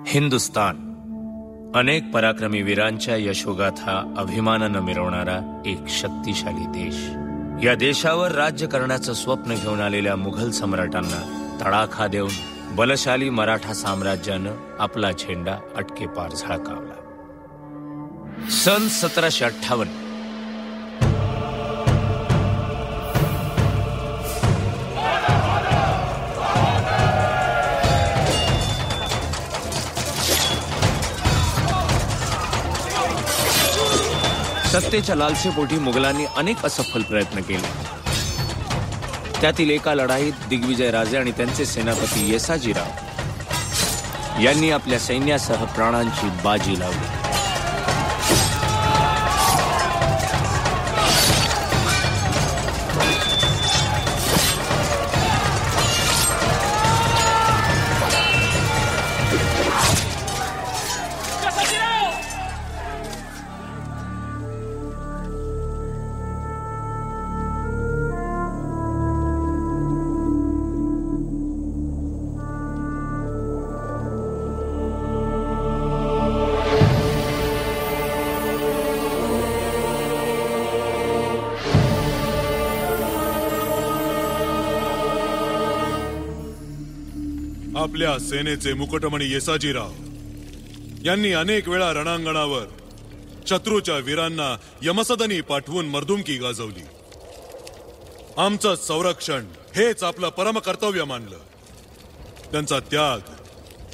हिंदुस्तान अनेक पराक्रमी वीरांच्या यशोगाथा अभिमानानं मिरवणारा एक शक्तिशाली देश. या देशावर राज्य करण्याचं स्वप्न घेऊन आलेल्या मुघल सम्राटांना तडाखा देऊन बलशाली मराठा साम्राज्यानं आपला झेंडा अटकेपार झळकावला. सन 1758 सत्तेच्या लालसेपोटी मुघलांनी अनेक असफल प्रयत्न केले. त्यातील एका लढाईत दिग्विजय राजे आणि त्यांचे सेनापती येसाजीराव यांनी आपल्या सैन्यासह प्राणांची बाजी लावली. आपल्या सेनेचे मुकुटमणी येसाजीराव यांनी अनेक वेळा रणांगणावर शत्रूच्या वीरांना यमसदनी पाठवून मर्दुमकी गाजवली. आमचं संरक्षण हेच आपलं परम कर्तव्य मानलं. त्यांचा त्याग,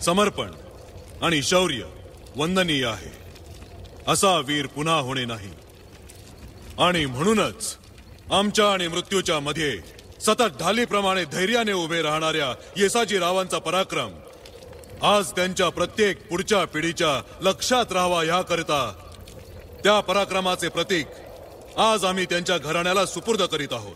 समर्पण आणि शौर्य वंदनीय आहे. असा वीर पुन्हा होणे नाही. आणि म्हणूनच आमच्या आणि मृत्यूच्या मध्ये सतत ढालीप्रमाणे धैर्याने उभे राहणाऱ्या येसाजीरावांचा पराक्रम आज त्यांच्या प्रत्येक पुढच्या पिढीच्या लक्षात राहावा याकरिता त्या पराक्रमाचे प्रतीक आज आम्ही त्यांच्या घराण्याला सुपूर्द करीत आहोत.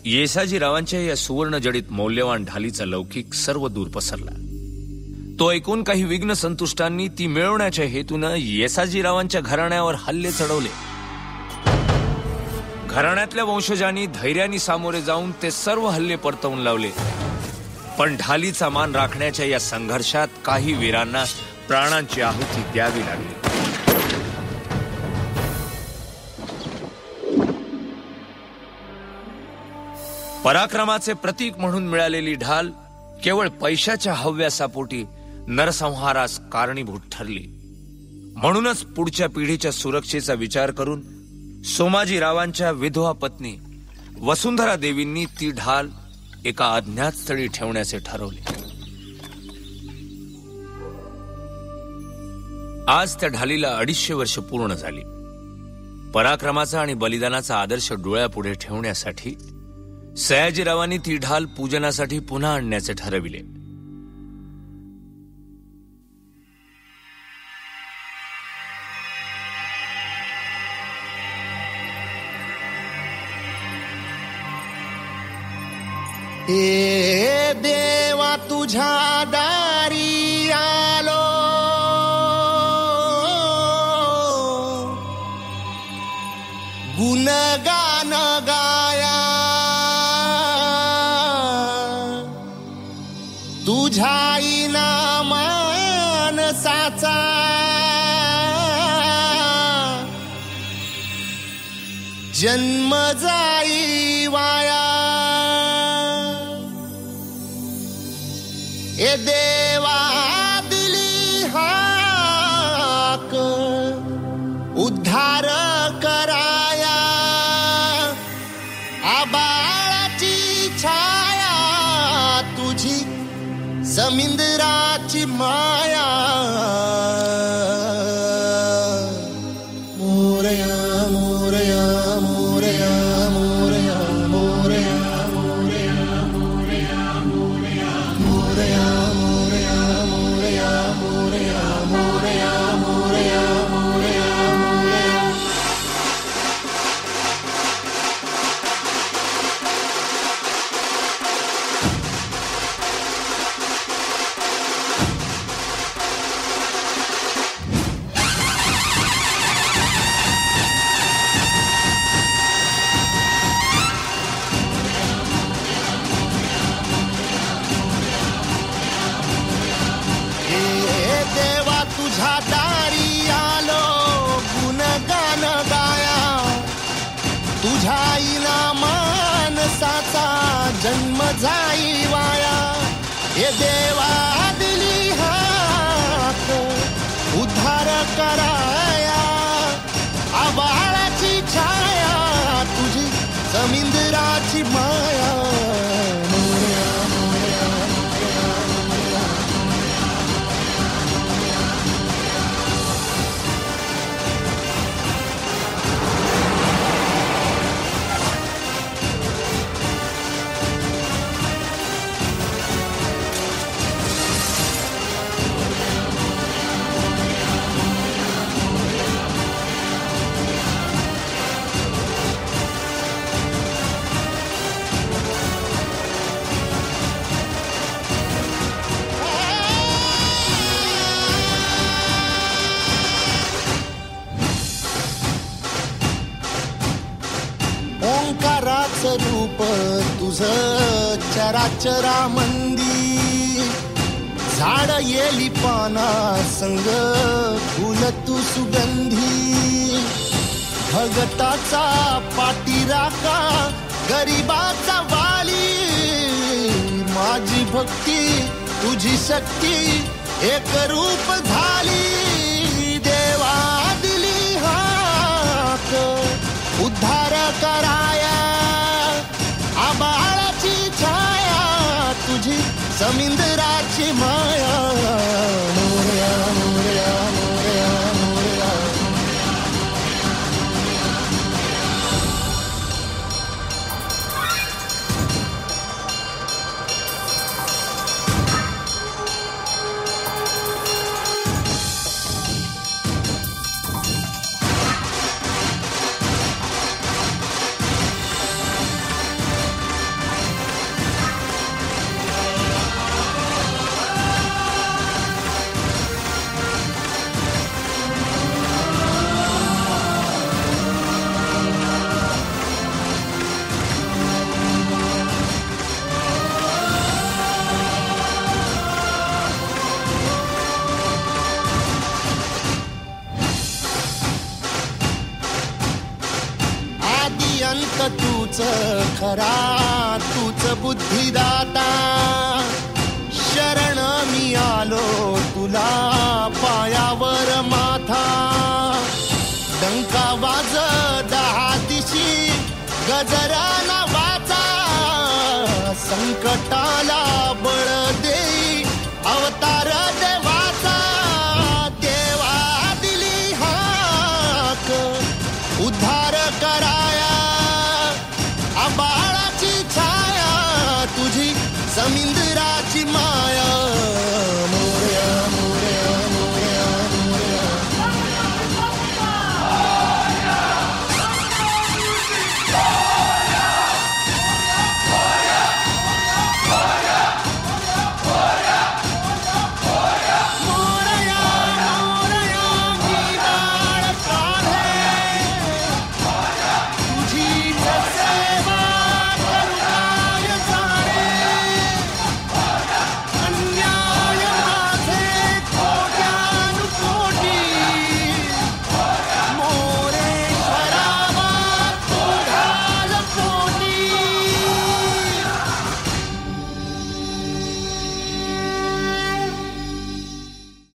येसाजीरावांच्या या सुवर्णजडित मौल्यवान ढालीचा लौकिक सर्व दूर पसरला. तो ऐकून काही विघ्न संतुष्टांनी ती मिळवण्याच्या हेतूनं येसाजीरावांच्या घराण्यावर हल्ले चढवले. घराण्यातल्या वंशजांनी धैर्याने सामोरे जाऊन ते सर्व हल्ले परतवून लावले. पण ढालीचा मान राखण्याच्या या संघर्षात काही वीरांना प्राणांची आहुती द्यावी लागली. पराक्रमाचे प्रतीक म्हणून मिळालेली ढाल केवळ पैशाच्या हव्यासापोटी नरसंहारास कारणीभूत ठरली. म्हणूनच पुढच्या पिढीच्या सुरक्षेचा विचार करून सोमाजीरावांच्या विधवा पत्नी वसुंधरा देवींनी ती ढाल एका अज्ञात स्थळी ठेवण्याचे ठरवले. आज त्या ढालीला 250 वर्ष पूर्ण झाली. पराक्रमाचा आणि बलिदानाचा आदर्श डोळ्यापुढे ठेवण्यासाठी सयाजीरावांनी ती ढाल पूजनासाठी पुन्हा आणण्याचे ठरविले. ए देवा तुझ्या दारी आलो, गुणगान गाया तुझ्या इनामानसाचा, जन्म जाई वाया. ए देवा दिली हाक उद्धार कराया, आबाळाची छाया तुझी समिंदराची माया. मोरया मोरया मोरया मोरया मोरया मोरया मोरया मोरया मोरया मोरया मोरया मोरया मोरया मोरया मोरया. तुझ्या दारी आलो, गुणगान गाया तुझ्या इनामानसाचा, जन्म जाई वाया. हे देवा दिली हाक उद्धार कराया, आबाळाची छाया तुझी समिंदराची माया. ओंकाराचं रूप तुझं चराचरामंदी, झाड येली पाना संग फुल तू सुगंधी. भगताचा पाठीराखा गरीबाचा वाली, माझी भक्ती तुझी शक्ती एक रूप झाली. देवा दिली हाक उद्धार कराया, आबाळाची छाया तुझी समिंदराची माया. मोरया मोरया मोरया मोरया. अंत तूच खरा, तूच बुद्धिदाता, पोटाला